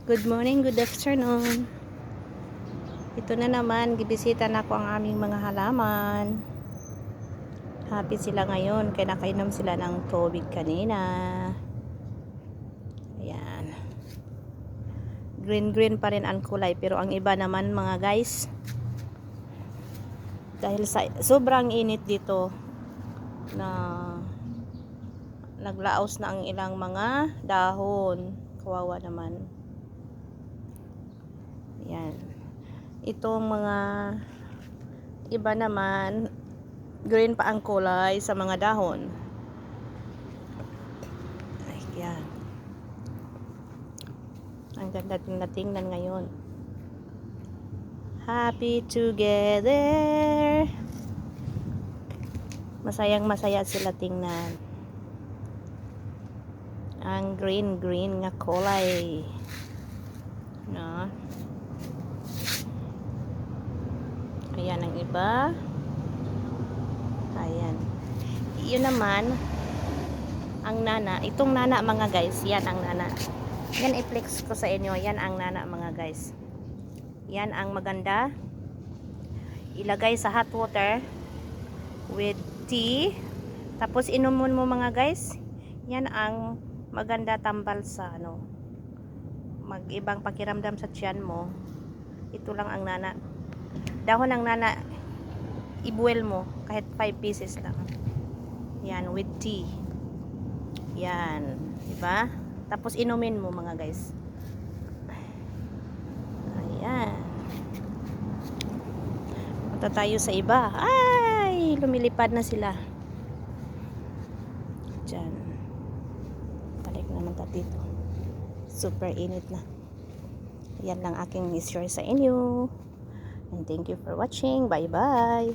Good morning, good afternoon. Ito na naman, gibisita na ko ang aming mga halaman. Happy sila ngayon, kaya nakainom sila ng tubig kanina. Ayan. Green pa rin ang kulay, pero ang iba naman mga guys, dahil sa sobrang init dito, na naglaos na ang ilang mga dahon. Kawawa naman. Ayan. Itong mga iba naman, green pa ang kulay sa mga dahon. Ay, yan. Ang ganda na tingnan ngayon. Happy together. Masayang masaya sila tingnan. Ang green nga kulay. No? Ayan ang iba. Ayan. Yun naman, ang nana. Itong nana mga guys, yan ang nana. Yan i-flex ko sa inyo. Yan ang nana mga guys. Yan ang maganda. Ilagay sa hot water with tea. Tapos inumun mo mga guys. Yan ang maganda tambal sa mag-ibang pakiramdam sa tiyan mo. Ito lang ang nana. Dahon ng nana, i-boil mo kahit 5 pieces lang. Yan, with tea. Yan, diba? Tapos inumin mo mga guys. Ayan. Punta tayo sa iba. Ay, lumilipad na sila. Diyan. Balik naman tayo dito. Super init na. Yan lang aking share sa inyo. And thank you for watching. Bye bye.